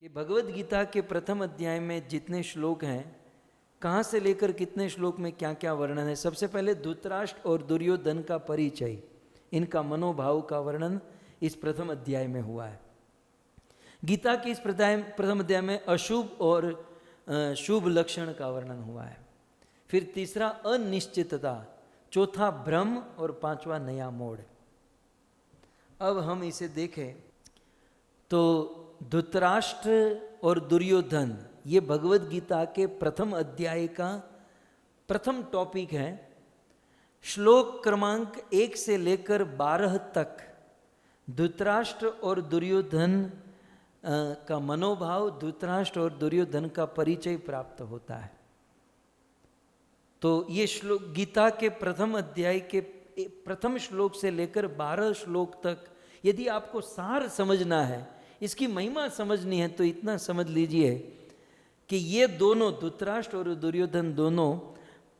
ये भगवत गीता के प्रथम अध्याय में जितने श्लोक हैं, कहाँ से लेकर कितने श्लोक में क्या क्या वर्णन है। सबसे पहले धृतराष्ट्र और दुर्योधन का परिचय, इनका मनोभाव का वर्णन इस प्रथम अध्याय में हुआ है। गीता के इस प्रथम अध्याय में अशुभ और शुभ लक्षण का वर्णन हुआ है। फिर तीसरा अनिश्चितता, चौथा भ्रम और पांचवा नया मोड़। अब हम इसे देखें तो धृतराष्ट्र और दुर्योधन ये भगवत गीता के प्रथम अध्याय का प्रथम टॉपिक है। श्लोक क्रमांक 1 से लेकर 12 तक धृतराष्ट्र और दुर्योधन का मनोभाव, धृतराष्ट्र और दुर्योधन का परिचय प्राप्त होता है। तो ये श्लोक गीता के प्रथम अध्याय के प्रथम श्लोक से लेकर 12 श्लोक तक यदि आपको सार समझना है, इसकी महिमा समझनी है, तो इतना समझ लीजिए कि ये दोनों धृतराष्ट्र और दुर्योधन दोनों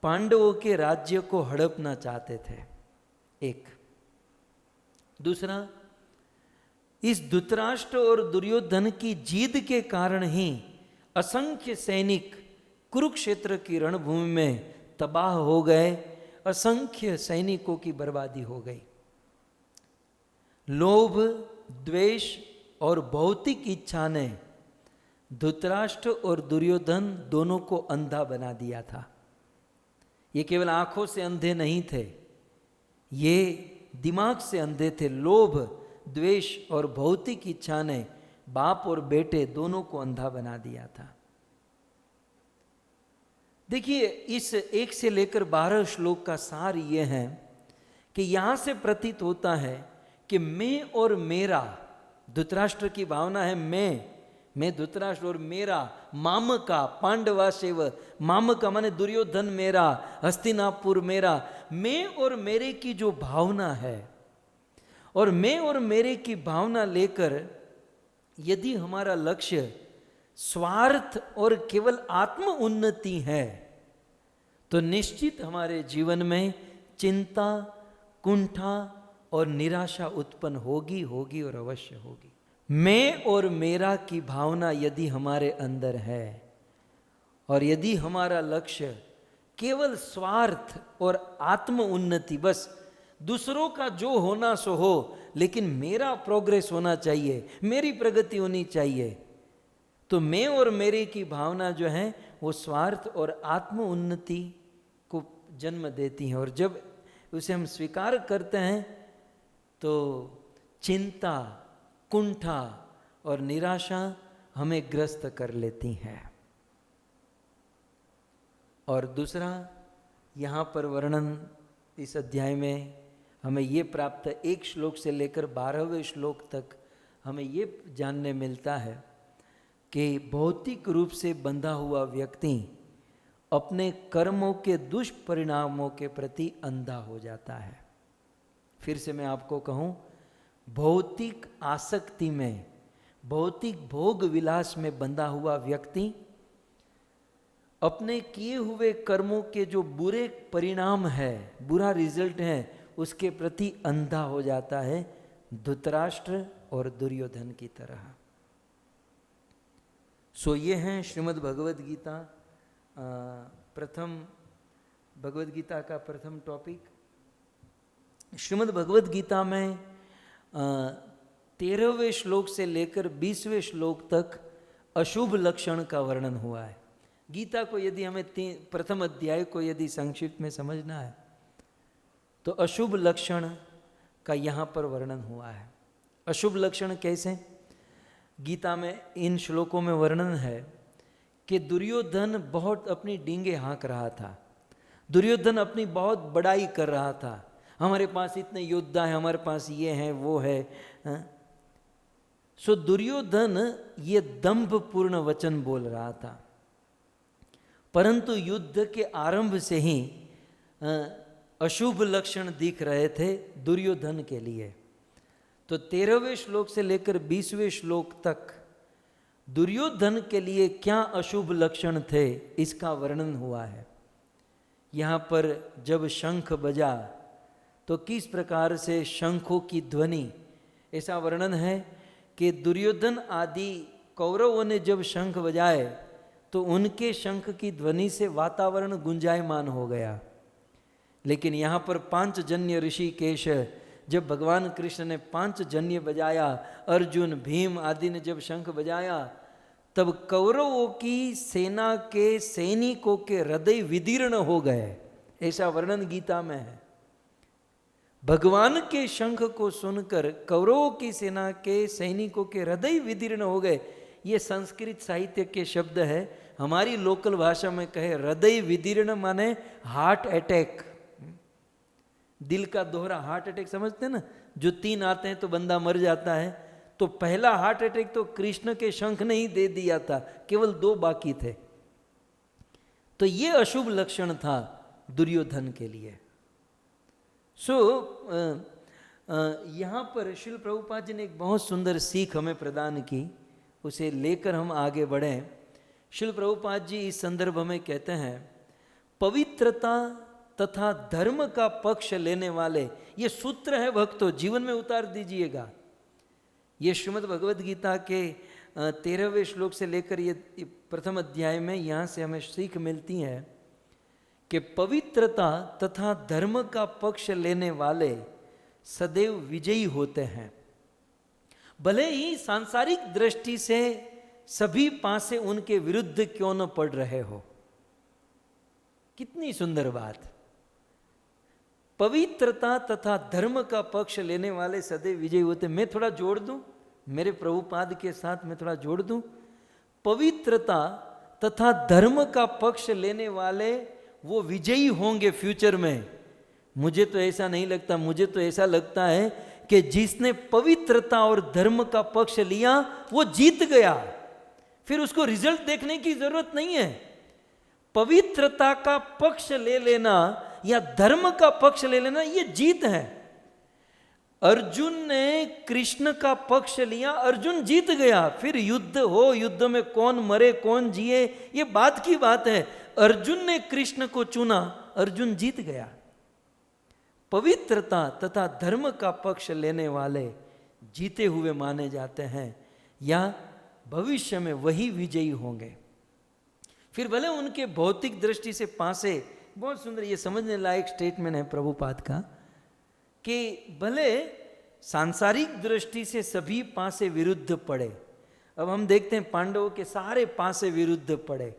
पांडवों के राज्य को हड़पना चाहते थे। एक दूसरा, इस धृतराष्ट्र और दुर्योधन की जिद के कारण ही असंख्य सैनिक कुरुक्षेत्र की रणभूमि में तबाह हो गए, असंख्य सैनिकों की बर्बादी हो गई। लोभ, द्वेष और भौतिक इच्छा ने धृतराष्ट्र और दुर्योधन दोनों को अंधा बना दिया था। ये केवल आंखों से अंधे नहीं थे, ये दिमाग से अंधे थे। लोभ, द्वेष और भौतिक इच्छा ने बाप और बेटे दोनों को अंधा बना दिया था। देखिए, इस 1 से लेकर 12 श्लोक का सार ये है कि यहां से प्रतीत होता है कि मैं और मेरा, धृतराष्ट्र की भावना है मैं धृतराष्ट्र और मेरा, माम का पांडवा सेव, माम का माने दुर्योधन मेरा, हस्तिनापुर मेरा, मैं और मेरे की जो भावना है, और मैं और मेरे की भावना लेकर यदि हमारा लक्ष्य स्वार्थ और केवल आत्म उन्नति है, तो निश्चित हमारे जीवन में चिंता, कुंठा और निराशा उत्पन्न होगी और अवश्य होगी। मैं और मेरा की भावना यदि हमारे अंदर है, और यदि हमारा लक्ष्य केवल स्वार्थ और आत्म उन्नति, बस दूसरों का जो होना सो हो, लेकिन मेरा प्रोग्रेस होना चाहिए, मेरी प्रगति होनी चाहिए, तो मैं और मेरे की भावना जो है वो स्वार्थ और आत्म उन्नति को जन्म देती है। और जब उसे हम स्वीकार करते हैं तो चिंता, कुंठा और निराशा हमें ग्रस्त कर लेती हैं। और दूसरा, यहाँ पर वर्णन इस अध्याय में हमें ये प्राप्त है, 1 श्लोक से लेकर 12वें श्लोक तक हमें ये जानने मिलता है कि भौतिक रूप से बंधा हुआ व्यक्ति अपने कर्मों के दुष्परिणामों के प्रति अंधा हो जाता है। फिर से मैं आपको कहूँ, भौतिक आसक्ति में, भौतिक भोग विलास में बंधा हुआ व्यक्ति अपने किए हुए कर्मों के जो बुरे परिणाम है, बुरा रिजल्ट है, उसके प्रति अंधा हो जाता है, धृतराष्ट्र और दुर्योधन की तरह। सो ये हैं श्रीमद् भगवद गीता, प्रथम भगवद गीता का प्रथम टॉपिक। श्रीमद् भगवद गीता में 13वें श्लोक से लेकर 20वें श्लोक तक अशुभ लक्षण का वर्णन हुआ है। गीता को यदि हमें प्रथम अध्याय को यदि संक्षिप्त में समझना है तो अशुभ लक्षण का यहाँ पर वर्णन हुआ है। अशुभ लक्षण कैसे? गीता में इन श्लोकों में वर्णन है कि दुर्योधन बहुत अपनी डींगे हाँक रहा था, दुर्योधन अपनी बहुत बड़ाई कर रहा था, हमारे पास इतने योद्धा हैं, हमारे पास ये हैं वो है। सो दुर्योधन ये दंभपूर्ण वचन बोल रहा था, परंतु युद्ध के आरंभ से ही अशुभ लक्षण दिख रहे थे दुर्योधन के लिए। तो 13वें श्लोक से लेकर 20वें श्लोक तक दुर्योधन के लिए क्या अशुभ लक्षण थे, इसका वर्णन हुआ है। यहाँ पर जब शंख बजा तो किस प्रकार से शंखों की ध्वनि, ऐसा वर्णन है कि दुर्योधन आदि कौरवों ने जब शंख बजाए तो उनके शंख की ध्वनि से वातावरण गुंजायमान हो गया। लेकिन यहाँ पर पांचजन्य ऋषिकेश, जब भगवान कृष्ण ने पांचजन्य बजाया, अर्जुन भीम आदि ने जब शंख बजाया, तब कौरवों की सेना के सैनिकों के हृदय विदीर्ण हो गए, ऐसा वर्णन गीता में है। भगवान के शंख को सुनकर कौरवों की सेना के सैनिकों के हृदय विदीर्ण हो गए। ये संस्कृत साहित्य के शब्द है। हमारी लोकल भाषा में कहे हृदय विदीर्ण माने हार्ट अटैक, दिल का दोहरा हार्ट अटैक, समझते हैं ना, जो 3 आते हैं तो बंदा मर जाता है। तो पहला हार्ट अटैक तो कृष्ण के शंख ने ही दे दिया था, केवल 2 बाकी थे। तो ये अशुभ लक्षण था दुर्योधन के लिए। यहाँ पर श्रील प्रभुपाद जी ने एक बहुत सुंदर सीख हमें प्रदान की, उसे लेकर हम आगे बढ़ें। श्रील प्रभुपाद जी इस संदर्भ में कहते हैं, पवित्रता तथा धर्म का पक्ष लेने वाले, ये सूत्र है भक्तों, जीवन में उतार दीजिएगा। ये श्रीमद् भगवद गीता के 13वें श्लोक से लेकर ये प्रथम अध्याय में, यहाँ से हमें सीख मिलती है कि पवित्रता तथा धर्म का पक्ष लेने वाले सदैव विजयी होते हैं, भले ही सांसारिक दृष्टि से सभी पासे उनके विरुद्ध क्यों न पड़ रहे हो। कितनी सुंदर बात। पवित्रता तथा धर्म का पक्ष लेने वाले सदैव विजयी होते। मैं थोड़ा जोड़ दूं, मेरे प्रभुपाद के साथ मैं थोड़ा जोड़ दूं। पवित्रता तथा धर्म का पक्ष लेने वाले वो विजयी होंगे फ्यूचर में। मुझे तो ऐसा नहीं लगता, मुझे तो ऐसा लगता है कि जिसने पवित्रता और धर्म का पक्ष लिया वो जीत गया, फिर उसको रिजल्ट देखने की जरूरत नहीं है। पवित्रता का पक्ष ले लेना या धर्म का पक्ष ले लेना, ये जीत है। अर्जुन ने कृष्ण का पक्ष लिया, अर्जुन जीत गया। फिर युद्ध हो, युद्ध में कौन मरे कौन जिए ये बात की बात है। अर्जुन ने कृष्ण को चुना, अर्जुन जीत गया। पवित्रता तथा धर्म का पक्ष लेने वाले जीते हुए माने जाते हैं, या भविष्य में वही विजयी होंगे। फिर भले उनके भौतिक दृष्टि से पासे, बहुत सुंदर ये समझने लायक स्टेटमेंट है प्रभुपाद का, कि भले सांसारिक दृष्टि से सभी पासे विरुद्ध पड़े। अब हम देखते हैं पांडवों के सारे पासे विरुद्ध पड़े,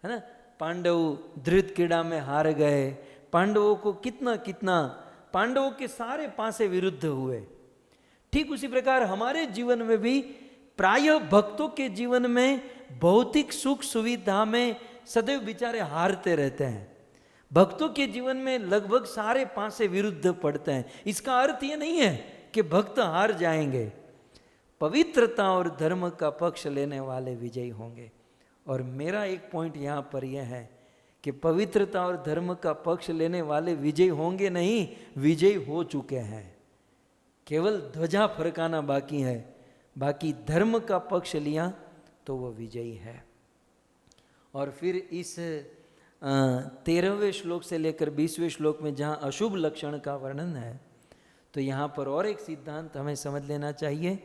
है ना। पांडव धृतक्रीड़ा में हार गए, पांडवों को कितना कितना, पांडवों के सारे पासे विरुद्ध हुए। ठीक उसी प्रकार हमारे जीवन में भी प्रायः भक्तों के जीवन में भौतिक सुख सुविधा में सदैव बेचारे हारते रहते हैं। भक्तों के जीवन में लगभग सारे पासे विरुद्ध पड़ते हैं। इसका अर्थ ये नहीं है कि भक्त हार जाएंगे। पवित्रता और धर्म का पक्ष लेने वाले विजयी होंगे। और मेरा एक पॉइंट यहाँ पर यह है कि पवित्रता और धर्म का पक्ष लेने वाले विजयी होंगे नहीं, विजयी हो चुके हैं। केवल ध्वजा फरकाना बाकी है, बाकी धर्म का पक्ष लिया तो वो विजयी है। और फिर इस 13वें श्लोक से लेकर 20वें श्लोक में जहाँ अशुभ लक्षण का वर्णन है, तो यहाँ पर और एक सिद्धांत हमें समझ लेना चाहिए,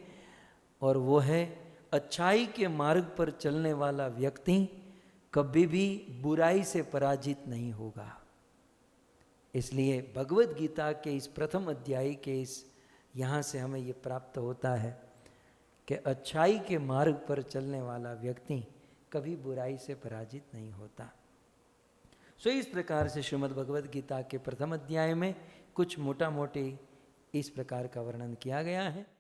और वो है अच्छाई के मार्ग पर चलने वाला व्यक्ति कभी भी बुराई से पराजित नहीं होगा। इसलिए भगवद गीता के इस प्रथम अध्याय के इस यहाँ से हमें ये प्राप्त होता है कि अच्छाई के मार्ग पर चलने वाला व्यक्ति कभी बुराई से पराजित नहीं होता। सो इस प्रकार से श्रीमद् भगवद गीता के प्रथम अध्याय में कुछ मोटा मोटी इस प्रकार का वर्णन किया गया है।